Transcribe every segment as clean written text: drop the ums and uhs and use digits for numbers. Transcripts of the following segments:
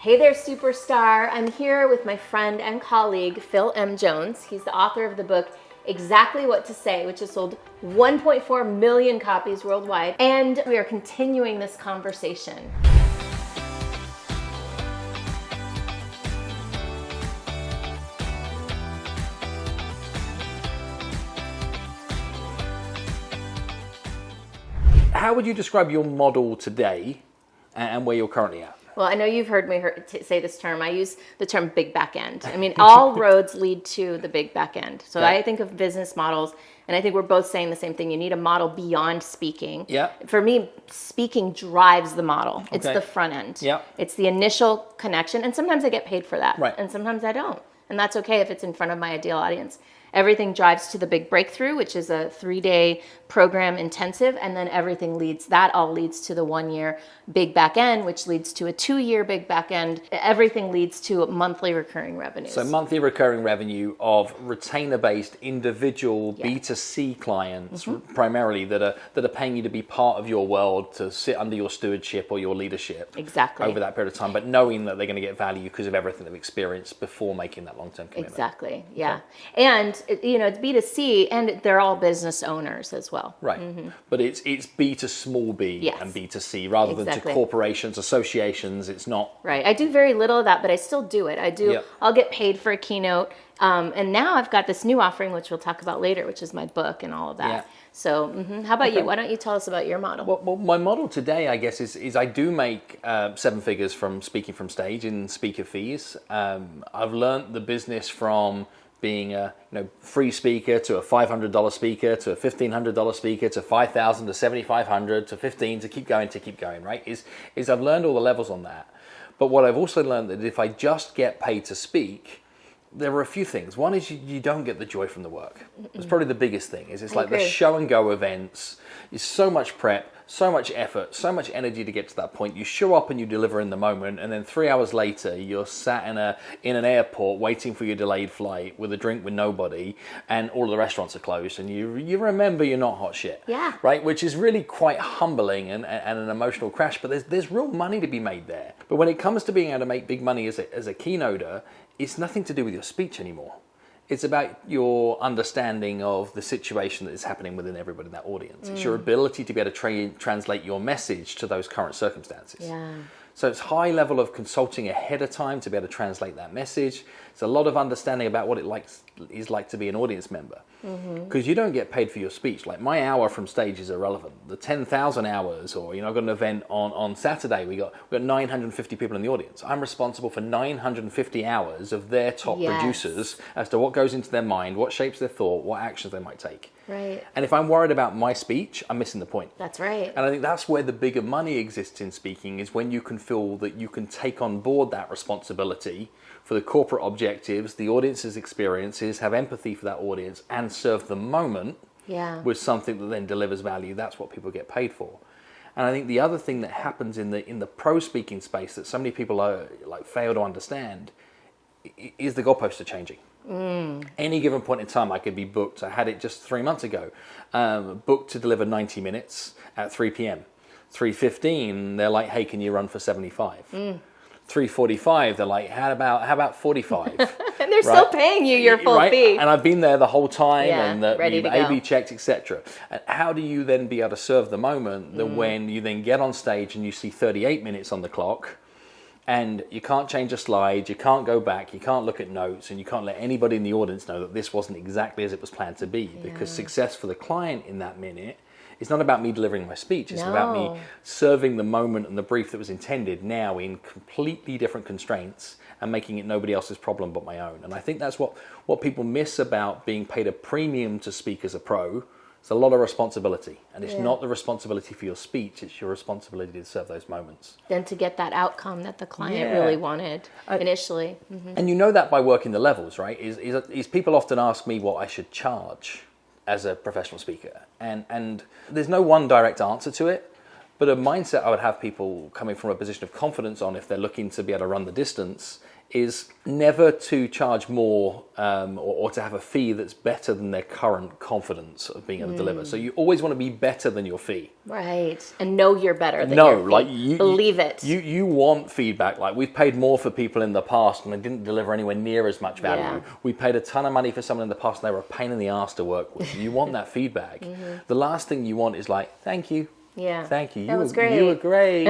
Hey there, superstar. I'm here with my friend and colleague, Phil M. Jones. He's the author of the book, Exactly What to Say, which has sold 1.4 million copies worldwide. And we are continuing this conversation. How would you describe your model today and where you're currently at? Well, I know you've heard me say this term. I use the term big back end. I mean, all roads lead to the big back end. So Okay. I think of business models, and I think we're both saying the same thing. You need a model beyond speaking. Yeah. For me, speaking drives the model. It's Okay. the front end. Yeah. It's the initial connection, and sometimes I get paid for that. Right. And sometimes I don't. And that's okay if it's in front of my ideal audience. Everything drives to the big breakthrough, which is a 3-day program intensive, and then that all leads to the 1-year big back end, which leads to a 2-year big back end. Everything leads to monthly recurring revenues. So monthly recurring revenue of retainer-based individual B2C clients, primarily that are paying you to be part of your world, to sit under your stewardship or your leadership. Exactly. Over that period of time, but knowing that they're going to get value because of everything they've experienced before making that long-term commitment. Exactly. Yeah. And it's B2C, and they're all business owners as well. Right. But it's B to small b Yes. and B2C rather than to corporations, associations. It's not. Right. I do very little of that, but I still do it. Yep. I'll get paid for a keynote. And now I've got this new offering, which we'll talk about later, which is my book and all of that. Yeah. So how about you? Why don't you tell us about your model? Well, my model today, I guess, is I do make 7 figures from speaking from stage in speaker fees. I've learned the business from being a free speaker to a $500 speaker to a $1,500 speaker to $5,000 to $7,500 to $15,000 to keep going, right? Is I've learned all the levels on that. But what I've also learned that if I just get paid to speak, there are a few things. One is you don't get the joy from the work. It's probably the biggest thing. It's like the show and go events. It's so much prep, so much effort, so much energy to get to that point. You show up and you deliver in the moment, and then 3 hours later, you're sat in an airport waiting for your delayed flight with a drink with nobody, and all of the restaurants are closed, and you remember you're not hot shit. Yeah. Right? Which is really quite humbling and an emotional crash, but there's real money to be made there. But when it comes to being able to make big money as a keynoter, it's nothing to do with your speech anymore. It's about your understanding of the situation that is happening within everybody in that audience. It's your ability to be able to translate your message to those current circumstances. Yeah. So it's high level of consulting ahead of time to be able to translate that message. It's a lot of understanding about what is like to be an audience member. Because you don't get paid for your speech. Like my hour from stage is irrelevant. The 10,000 hours, or I've got an event on Saturday, we got 950 people in the audience. I'm responsible for 950 hours of their top producers as to what goes into their mind, what shapes their thought, what actions they might take. Right. And if I'm worried about my speech, I'm missing the point. That's right. And I think that's where the bigger money exists in speaking, is when you can feel that you can take on board that responsibility for the corporate objectives, the audience's experiences, have empathy for that audience, and serve the moment with something that then delivers value. That's what people get paid for. And I think the other thing that happens in the pro speaking space that so many people fail to understand is the goalposts are changing. Any given point in time, I could be booked. I had it just 3 months ago, booked to deliver 90 minutes at 3 p.m. 3:15, they're like, "Hey, can you run for 75?" 3:45, they're like, "How about 45?" And they're still paying you your full fee. And I've been there the whole time, and ready we've to go. A/B checked, etc. And how do you then be able to serve the moment that when you then get on stage and you see 38 minutes on the clock, and you can't change a slide, you can't go back, you can't look at notes, and you can't let anybody in the audience know that this wasn't exactly as it was planned to be, because success for the client in that minute, it's not about me delivering my speech, it's about me serving the moment and the brief that was intended now in completely different constraints and making it nobody else's problem but my own. And I think that's what people miss about being paid a premium to speak as a pro. It's a lot of responsibility, and it's not the responsibility for your speech, it's your responsibility to serve those moments. Then to get that outcome that the client really wanted initially. And you know that by working the levels, right? Is people often ask me what I should charge as a professional speaker. And there's no one direct answer to it, but a mindset I would have people coming from a position of confidence on, if they're looking to be able to run the distance, is never to charge more or to have a fee that's better than their current confidence of being able to deliver. So you always want to be better than your fee. Right. And know you're better than your fee. Like you believe it. You want feedback. Like, we've paid more for people in the past and they didn't deliver anywhere near as much value. Yeah. We paid a ton of money for someone in the past and they were a pain in the ass to work with. You want that feedback. The last thing you want is like, thank you. Yeah. Thank you. That was great. You were great.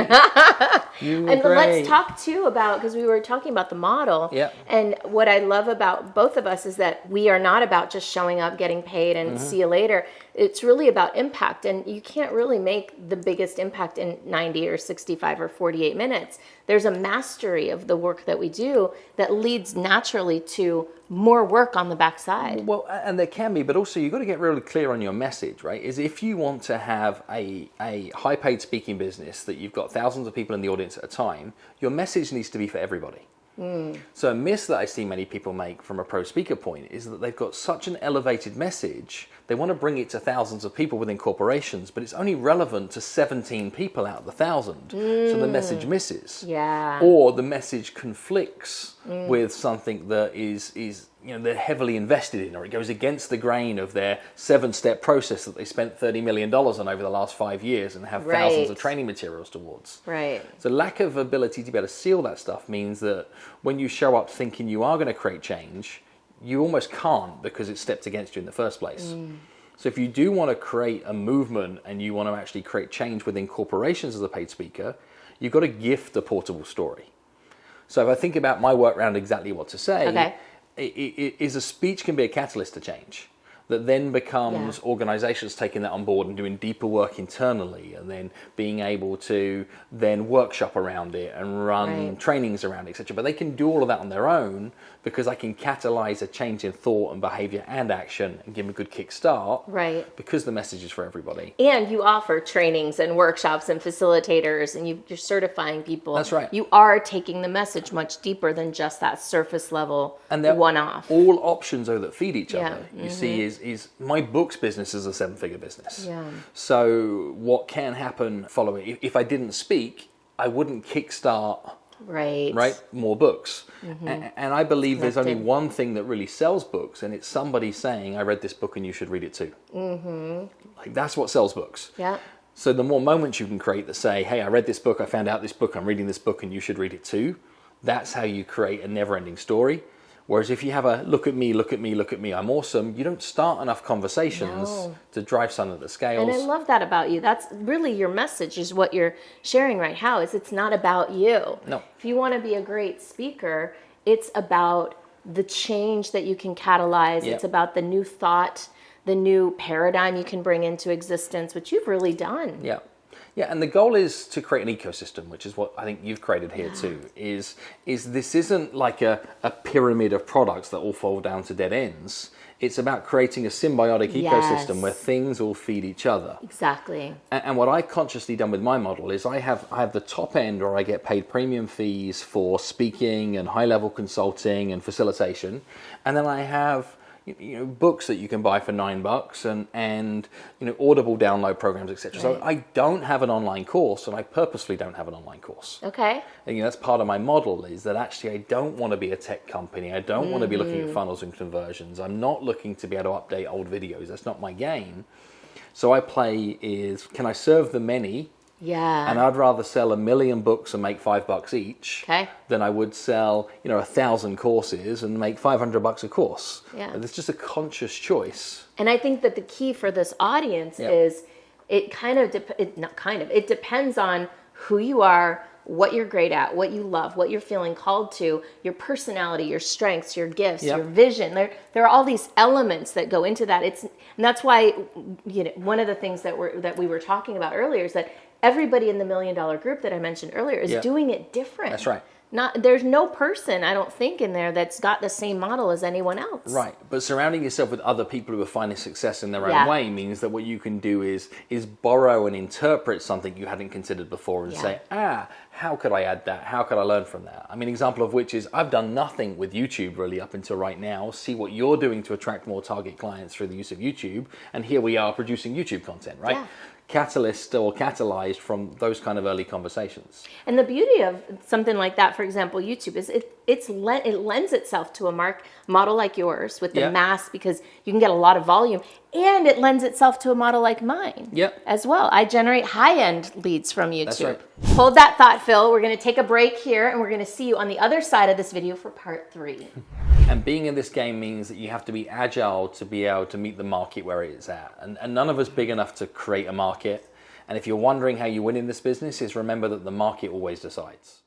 You were and great. let's talk too about, because we were talking about the model. Yeah. And what I love about both of us is that we are not about just showing up, getting paid, and see you later. It's really about impact. And you can't really make the biggest impact in 90 or 65 or 48 minutes. There's a mastery of the work that we do that leads naturally to more work on the backside. Well, and there can be, but also you've got to get really clear on your message, right? Is if you want to have a high-paid speaking business that you've got thousands of people in the audience at a time, your message needs to be for everybody. So a miss that I see many people make from a pro speaker point is that they've got such an elevated message, they want to bring it to thousands of people within corporations, but it's only relevant to 17 people out of the 1,000. So the message misses. Yeah. Or the message conflicts with something that is they're heavily invested in, or it goes against the grain of their 7-step process that they spent $30 million on over the last 5 years and have thousands of training materials towards. Right. So lack of ability to be able to seal that stuff means that when you show up thinking you are going to create change, you almost can't because it's stepped against you in the first place. So if you do want to create a movement and you want to actually create change within corporations as a paid speaker, you've got to gift a portable story. So if I think about my work around exactly what to say, is a speech can be a catalyst to change that then becomes organizations taking that on board and doing deeper work internally, and then being able to then workshop around it and run trainings around it, etc. But they can do all of that on their own because I can catalyze a change in thought and behavior and action and give them a good kick start. Right. Because the message is for everybody. And you offer trainings and workshops and facilitators, and you're certifying people. That's right. You are taking the message much deeper than just that surface level one-off. All options though that feed each other. You see, is my books business is a 7-figure business. Yeah. So what can happen following? If I didn't speak, I wouldn't kickstart. Right, more books. And I believe there's only one thing that really sells books, and it's somebody saying, I read this book and you should read it too. Like, that's what sells books. Yeah. So the more moments you can create that say, hey, I read this book, I found out this book, I'm reading this book and you should read it too, that's how you create a never-ending story. Whereas if you have a look at me, look at me, look at me, I'm awesome, you don't start enough conversations to drive some of the scales. And I love that about you. That's really your message, is what you're sharing right now, is it's not about you. No. If you want to be a great speaker, it's about the change that you can catalyze. It's about the new thought, the new paradigm you can bring into existence, which you've really done. Yeah. Yeah, and the goal is to create an ecosystem, which is what I think you've created here too, is this isn't like a pyramid of products that all fall down to dead ends. It's about creating a symbiotic ecosystem where things all feed each other. Exactly. And what I've consciously done with my model is I have the top end where I get paid premium fees for speaking and high-level consulting and facilitation. And then I have books that you can buy for $9 and Audible download programs, etc. So I don't have an online course, and I purposely don't have an online course. Okay. And that's part of my model, is that actually I don't want to be a tech company. I don't want to be looking at funnels and conversions. I'm not looking to be able to update old videos. That's not my game. So I play is, can I serve the many? Yeah. And I'd rather sell 1 million books and make $5 each than I would sell 1,000 courses and make $500 a course. Yeah. It's just a conscious choice. And I think that the key for this audience is it depends on who you are, what you're great at, what you love, what you're feeling called to, your personality, your strengths, your gifts, your vision. There are all these elements that go into that. And that's why one of the things that we were talking about earlier is that everybody in the $1 million group that I mentioned earlier is doing it different. That's right. There's no person, I don't think, in there that's got the same model as anyone else. Right, but surrounding yourself with other people who are finding success in their own way means that what you can do is borrow and interpret something you hadn't considered before and say, how could I add that? How could I learn from that? I mean, example of which is I've done nothing with YouTube really up until right now. See what you're doing to attract more target clients through the use of YouTube, and here we are producing YouTube content, right? Yeah. catalyzed or catalyzed from those kind of early conversations. And the beauty of something like that, for example, YouTube, is it lends itself to a model like yours with the mass, because you can get a lot of volume, and it lends itself to a model like mine as well. I generate high-end leads from YouTube. That's right. Hold that thought, Phil. We're going to take a break here, and we're going to see you on the other side of this video for part 3. And being in this game means that you have to be agile to be able to meet the market where it's at. And none of us big enough to create a market. And if you're wondering how you win in this business, is remember that the market always decides.